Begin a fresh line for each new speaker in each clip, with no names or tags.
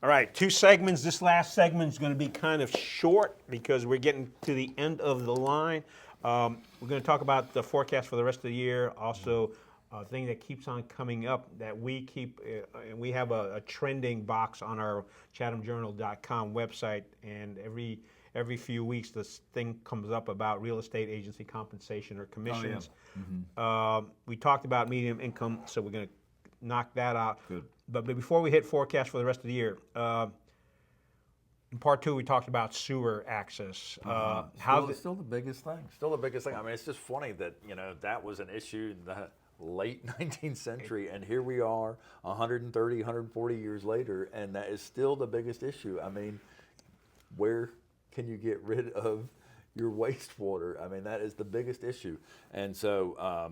All right, two segments. This last segment is going to be kind of short because we're getting to the end of the line. We're going to talk about the forecast for the rest of the year. Also, a thing that keeps on coming up that we keep, and we have a trending box on our chathamjournal.com website, and every few weeks this thing comes up about real estate agency compensation or commissions. We talked about medium income, so we're going to knock that out.
Good.
But before we hit forecast for the rest of the year, in part two we talked about sewer access.
Still the biggest thing. Still the biggest thing. I mean, it's just funny that that was an issue in the late 19th century, and here we are 130, 140 years later, and that is still the biggest issue. I mean, where can you get rid of your wastewater? I mean, that is the biggest issue. And so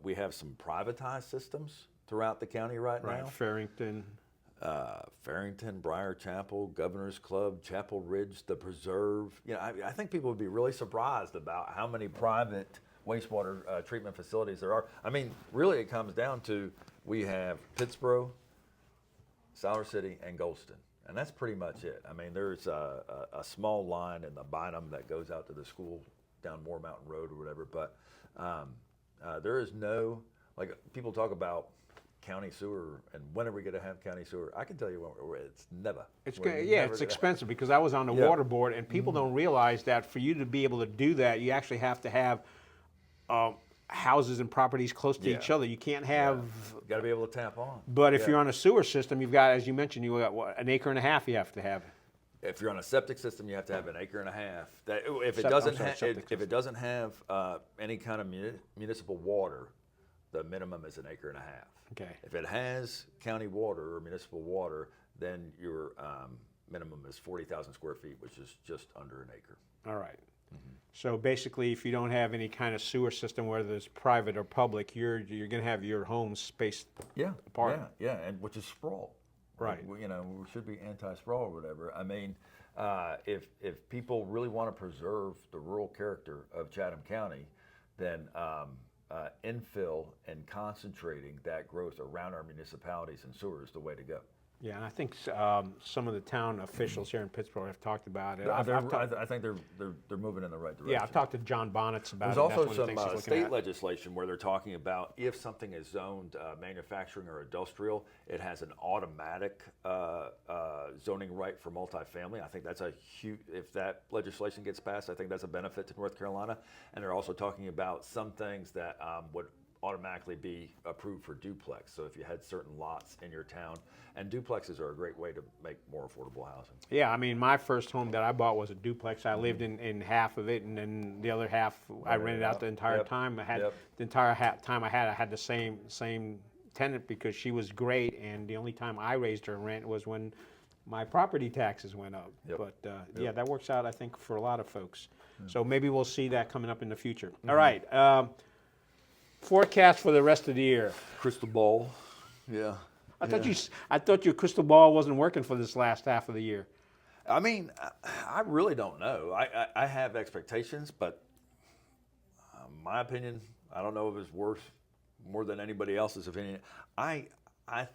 we have some privatized systems throughout the county right now.
Farrington.
Farrington, Briar Chapel, Governor's Club, Chapel Ridge, the Preserve. I think people would be really surprised about how many private wastewater treatment facilities there are. I mean, really it comes down to we have Pittsboro, Siler City, and Goldston. And that's pretty much it. I mean, there's a small line in the Bynum that goes out to the school down Moore Mountain Road or whatever. But there is no, like people talk about county sewer and when are we going to have county sewer? I can tell you when it's never.
It's expensive because I was on the water board, and people don't realize that for you to be able to do that, you actually have to have houses and properties close to each other. You can't have.
You got to be able to tap on.
But if you're on a sewer system, you've got, as you mentioned, you got what, an acre and a half you have to have.
If you're on a septic system, you have to have an acre and a half. That if it doesn't have any kind of municipal water, the minimum is an acre and a half.
Okay.
If it has county water or municipal water, then your minimum is 40,000 square feet, which is just under an acre.
All right. So basically, if you don't have any kind of sewer system, whether it's private or public, you're going to have your home spaced apart.
And which is sprawl.
Right.
We should be anti-sprawl or whatever. I mean, if people really want to preserve the rural character of Chatham County, then infill and concentrating that growth around our municipalities and sewer is the way to go.
Yeah, and I think some of the town officials here in Pittsboro have talked about it.
I think they're moving in the right direction.
Yeah, I've talked to John Bonnets about
it.
There's
also some state legislation where they're talking about if something is zoned manufacturing or industrial, it has an automatic zoning right for multifamily. I think that's a huge, if that legislation gets passed, I think that's a benefit to North Carolina. And they're also talking about some things that would automatically be approved for duplex. So if you had certain lots in your town, and duplexes are a great way to make more affordable housing.
Yeah, I mean, my first home that I bought was a duplex. I lived in half of it, and then the other half I rented out the entire time. I had the entire time I had the same tenant because she was great, and the only time I raised her rent was when my property taxes went up. But yeah, that works out, I think, for a lot of folks. So maybe we'll see that coming up in the future. All right. Forecast for the rest of the year.
Crystal ball. Yeah.
I thought your crystal ball wasn't working for this last half of the year.
I mean, I really don't know. I have expectations, but my opinion, I don't know if it's worth more than anybody else's opinion. I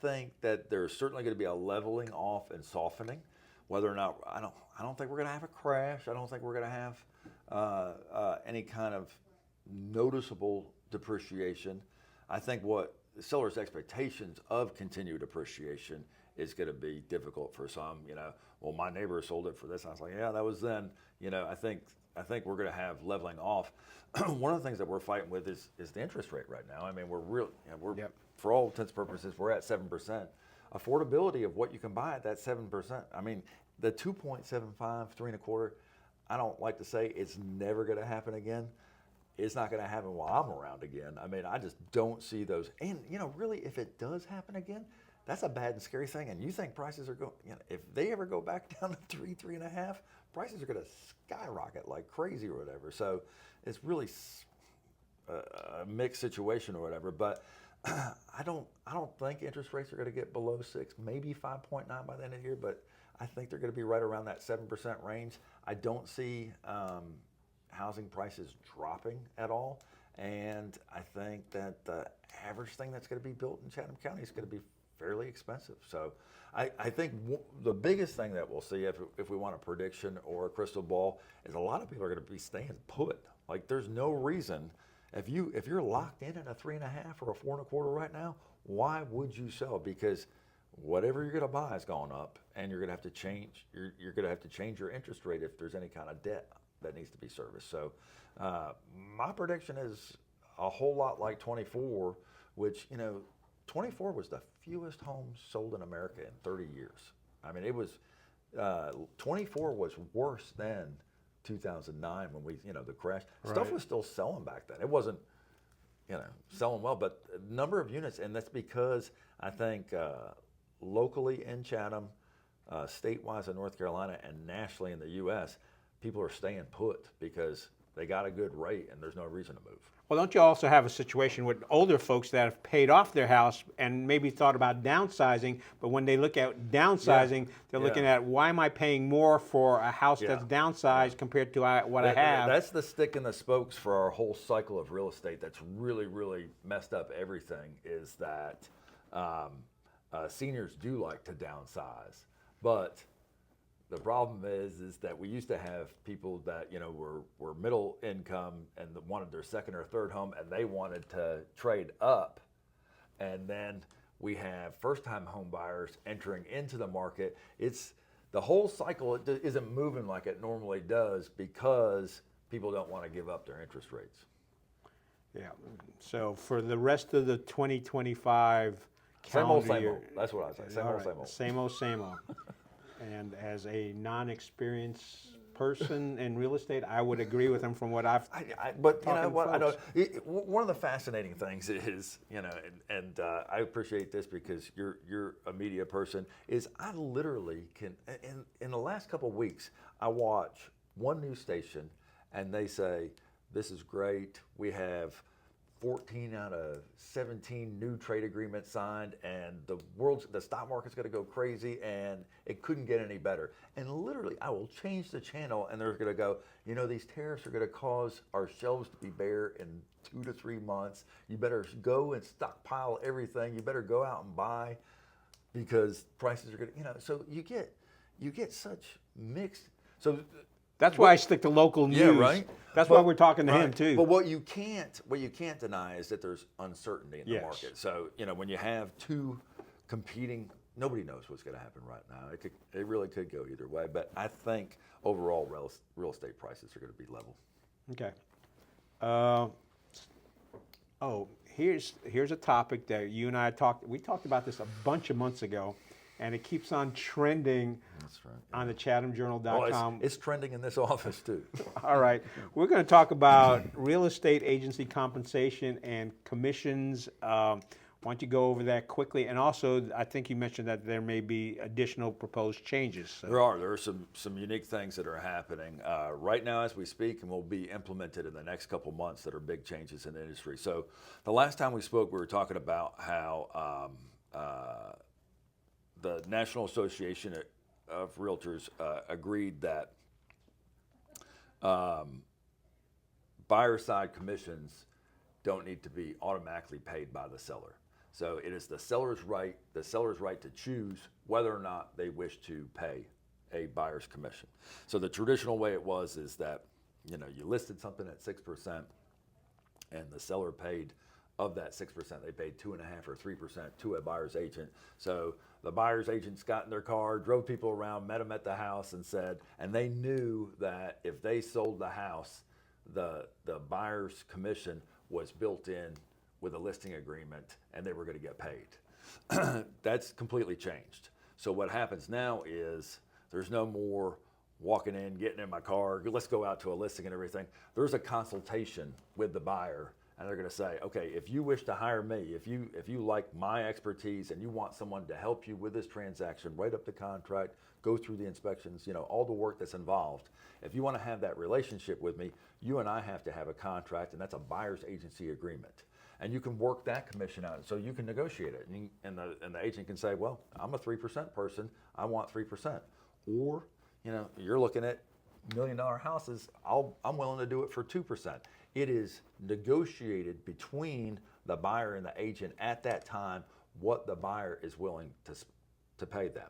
think that there's certainly going to be a leveling off and softening. Whether or not I don't think we're going to have a crash. I don't think we're going to have any kind of noticeable depreciation. I think what sellers' expectations of continued appreciation is going to be difficult for some. Well, my neighbor sold it for this. And I was like, yeah, that was then. I think we're going to have leveling off. One of the things that we're fighting with is the interest rate right now. I mean, for all intents and purposes, we're at 7%. Affordability of what you can buy at that 7%. I mean, the 2.75, 3.25. I don't like to say it's never going to happen again. It's not going to happen while I'm around again. I mean, I just don't see those. And, really, if it does happen again, that's a bad and scary thing. And you think prices are going, if they ever go back down to 3.5, prices are going to skyrocket like crazy or whatever. So it's really a mixed situation or whatever. But I don't think interest rates are going to get below 6, maybe 5.9 by the end of the year. But I think they're going to be right around that 7% range. I don't see housing prices dropping at all, and I think that the average thing that's going to be built in Chatham County is going to be fairly expensive. So I think the biggest thing that we'll see if we want a prediction or a crystal ball is a lot of people are going to be staying put. Like there's no reason if you're locked in at a 3.5 or a 4.25 right now, why would you sell? Because whatever you're going to buy is going up, and you're going to have to change. You're going to have to change your interest rate if there's any kind of debt that needs to be serviced. So my prediction is a whole lot like 24, which 24 was the fewest homes sold in America in 30 years. I mean, it was 24 was worse than 2009 when the crash.
Right.
Stuff was still selling back then. It wasn't selling well, but the number of units, and that's because I think locally in Chatham, statewide in North Carolina, and nationally in the U.S., people are staying put because they got a good rate and there's no reason to move.
Well, don't you also have a situation with older folks that have paid off their house and maybe thought about downsizing, but when they look at downsizing, they're looking at, why am I paying more for a house that's downsized compared to what I have?
That's the stick in the spokes for our whole cycle of real estate that's really, really messed up everything, is that seniors do like to downsize, but the problem is that we used to have people that were middle income and wanted their second or third home, and they wanted to trade up, and then we have first-time home buyers entering into the market. It's the whole cycle. It isn't moving like it normally does because people don't want to give up their interest rates.
Yeah. So for the rest of the 2025 calendar year,
That's what I was saying. Same old, same old.
Same old, same old. And as a non-experienced person in real estate, I would agree with him from what I've.
But you know what? I don't. One of the fascinating things is, and I appreciate this because you're a media person. Is I literally can in the last couple of weeks I watch one news station and they say, this is great. We have 14 out of 17 new trade agreements signed, and the stock market's going to go crazy, and it couldn't get any better. And literally, I will change the channel, and they're going to go, these tariffs are going to cause our shelves to be bare in 2 to 3 months. You better go and stockpile everything. You better go out and buy because prices are going to, so you get such mixed. So
that's why I stick to local news.
Yeah, right.
That's why we're talking to him too.
But what you can't deny is that there's uncertainty in the market. So when you have two competing, nobody knows what's going to happen right now. It really could go either way. But I think overall real estate prices are going to be level.
Okay. Here's a topic that you and I we talked about this a bunch of months ago, and it keeps on trending.
That's right.
On the ChathamJournal.com.
Well, it's trending in this office too.
All right. We're going to talk about real estate agency compensation and commissions. Why don't you go over that quickly? And also, I think you mentioned that there may be additional proposed changes. So.
There are some unique things that are happening right now as we speak, and will be implemented in the next couple months that are big changes in the industry. So the last time we spoke, we were talking about how the National Association of Realtors agreed that buyer side commissions don't need to be automatically paid by the seller. So it is the seller's right to choose whether or not they wish to pay a buyer's commission. So the traditional way it was is that you listed something at 6%, and the seller paid, of that 6%, they paid 2.5% or 3% to a buyer's agent. So the buyer's agents got in their car, drove people around, met them at the house, and they knew that if they sold the house, the buyer's commission was built in with a listing agreement, and they were going to get paid. That's completely changed. So what happens now is there's no more walking in, getting in my car, let's go out to a listing and everything. There's a consultation with the buyer. And they're going to say, okay, if you wish to hire me, if you like my expertise and you want someone to help you with this transaction, write up the contract, go through the inspections, all the work that's involved. If you want to have that relationship with me, you and I have to have a contract, and that's a buyer's agency agreement. And you can work that commission out, so you can negotiate it. And the agent can say, well, I'm a 3% person, I want 3%. Or, you're looking at $1 million houses, I'm willing to do it for 2%. It is negotiated between the buyer and the agent at that time what the buyer is willing to pay them.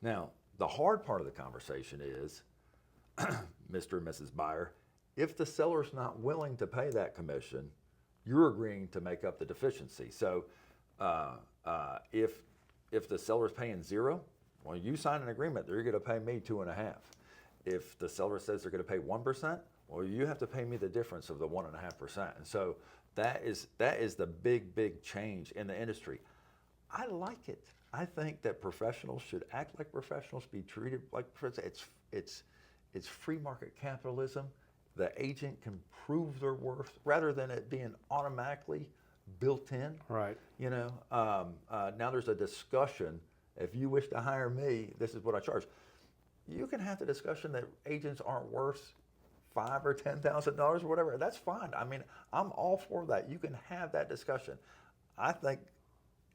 Now, the hard part of the conversation is, Mr. and Mrs. Buyer, if the seller's not willing to pay that commission, you're agreeing to make up the deficiency. So if the seller's paying 0, well, you sign an agreement, they're going to pay me 2.5. If the seller says they're going to pay 1%, well, you have to pay me the difference of the 1.5%. And so that is the big change in the industry. I like it. I think that professionals should act like professionals, be treated like professionals. It's free market capitalism. The agent can prove their worth rather than it being automatically built in.
Right.
You know, now there's a discussion. If you wish to hire me, this is what I charge. You can have the discussion that agents aren't worth $5,000 or $10,000 or whatever. That's fine. I mean, I'm all for that. You can have that discussion. I think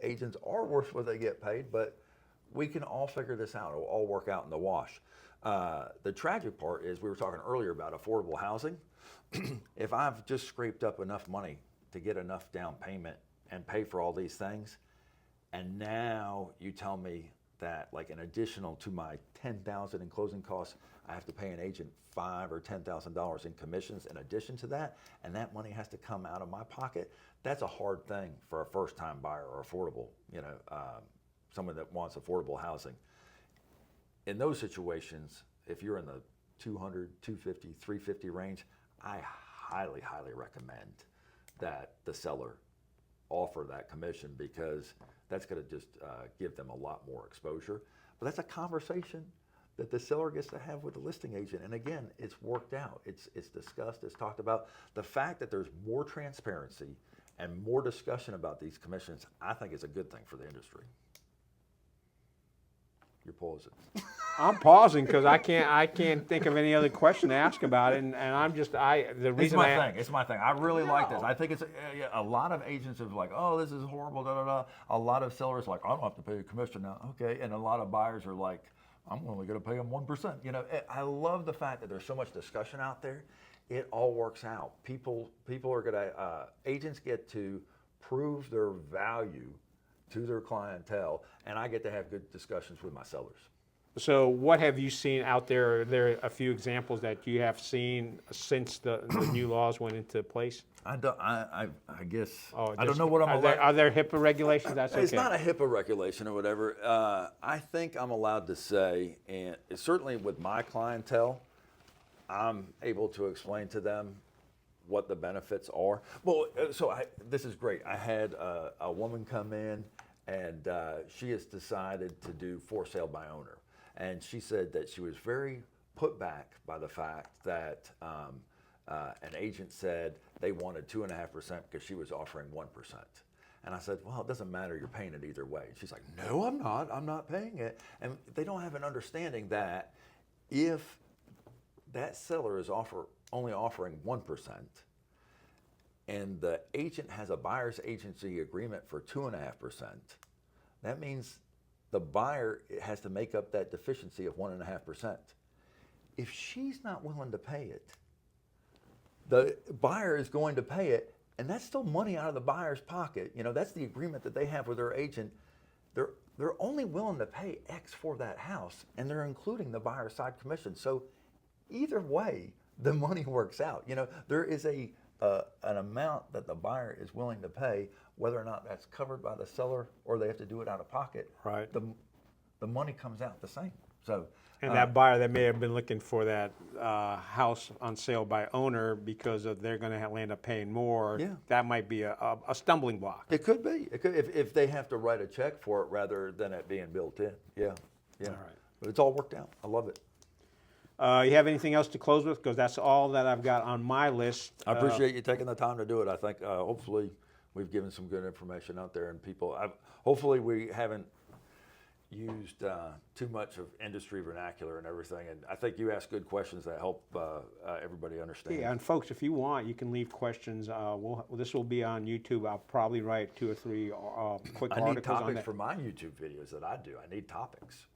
agents are worth what they get paid, but we can all figure this out. It'll all work out in the wash. The tragic part is we were talking earlier about affordable housing. If I've just scraped up enough money to get enough down payment and pay for all these things, and now you tell me that, like, in additional to my $10,000 in closing costs, I have to pay an agent $5,000 or $10,000 in commissions in addition to that, and that money has to come out of my pocket. That's a hard thing for a first-time buyer or affordable, someone that wants affordable housing. In those situations, if you're in the 200, 250, 350 range, I highly recommend that the seller offer that commission, because that's going to just give them a lot more exposure. But that's a conversation that the seller gets to have with the listing agent. And again, it's worked out. It's discussed, it's talked about. The fact that there's more transparency and more discussion about these commissions, I think is a good thing for the industry. You're pausing.
I'm pausing because I can't think of any other question to ask about it, and the reason
It's my thing. I really like this. I think it's a lot of agents are like, oh, this is horrible, da da da. A lot of sellers are like, I don't have to pay a commission now. Okay, and a lot of buyers are like, I'm only going to pay them 1%. I love the fact that there's so much discussion out there. It all works out. People are going to agents get to prove their value to their clientele, and I get to have good discussions with my sellers.
So what have you seen out there? Are there a few examples that you have seen since the new laws went into place?
I guess,
Oh,
I don't know what I'm allowed.
Are there HIPAA regulations? That's okay.
It's not a HIPAA regulation or whatever. I think I'm allowed to say, and certainly with my clientele, I'm able to explain to them what the benefits are. Well, this is great. I had a woman come in, and she has decided to do for sale by owner. And she said that she was very put back by the fact that an agent said they wanted 2.5% because she was offering 1%. And I said, well, it doesn't matter, you're paying it either way. She's like, no, I'm not paying it. And they don't have an understanding that if that seller is only offering 1%, and the agent has a buyer's agency agreement for 2.5%, that means the buyer has to make up that deficiency of 1.5%. If she's not willing to pay it, the buyer is going to pay it, and that's still money out of the buyer's pocket. That's the agreement that they have with their agent. They're only willing to pay X for that house, and they're including the buyer's side commission. So either way, the money works out. There is an amount that the buyer is willing to pay, whether or not that's covered by the seller or they have to do it out of pocket.
Right.
The money comes out the same. So.
And that buyer that may have been looking for that house on sale by owner because they're going to end up paying more,
Yeah.
that might be a stumbling block.
It could be. It could, if they have to write a check for it rather than it being built in. Yeah.
All right.
But it's all worked out. I love it.
You have anything else to close with? Because that's all that I've got on my list.
I appreciate you taking the time to do it. I think hopefully we've given some good information out there, and people, hopefully we haven't used too much of industry vernacular and everything. And I think you asked good questions that help everybody understand.
Yeah, and folks, if you want, you can leave questions. This will be on YouTube. I'll probably write 2 or 3 quick
I
articles
need topics
on that.
for my YouTube videos that I do. I need topics.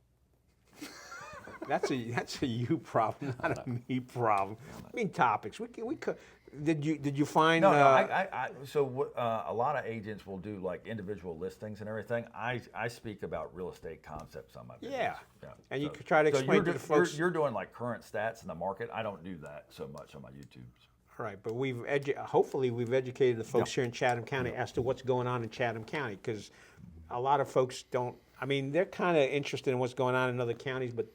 That's a you problem, not a me problem. I mean, topics. We could. Did you find?
No, a lot of agents will do like individual listings and everything. I speak about real estate concepts on my videos.
Yeah. And you could try to explain to the folks.
You're doing like current stats in the market. I don't do that so much on my YouTubes.
Right, but hopefully we've educated the folks here in Chatham County as to what's going on in Chatham County, because a lot of folks don't. I mean, they're kind of interested in what's going on in other counties, but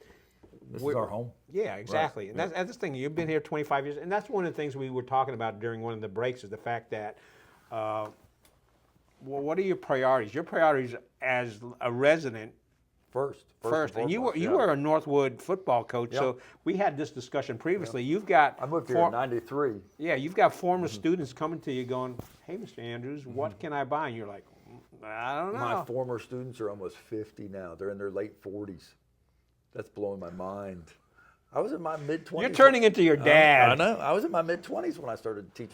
This is our home.
Yeah, exactly.
Right.
And that's the thing. You've been here 25 years, and that's one of the things we were talking about during one of the breaks is the fact that, well, what are your priorities? Your priorities as a resident first. And you were a Northwood football coach, so we had this discussion previously. You've got
I moved here in '93.
Yeah, you've got former students coming to you going, "Hey, Mr. Andrews, what can I buy?" And you're like, "I don't know."
My former students are almost 50 now. They're in their late 40s. That's blowing my mind. I was in my mid-20s.
You're turning into your dad.
I know. I was in my mid-20s when I started teaching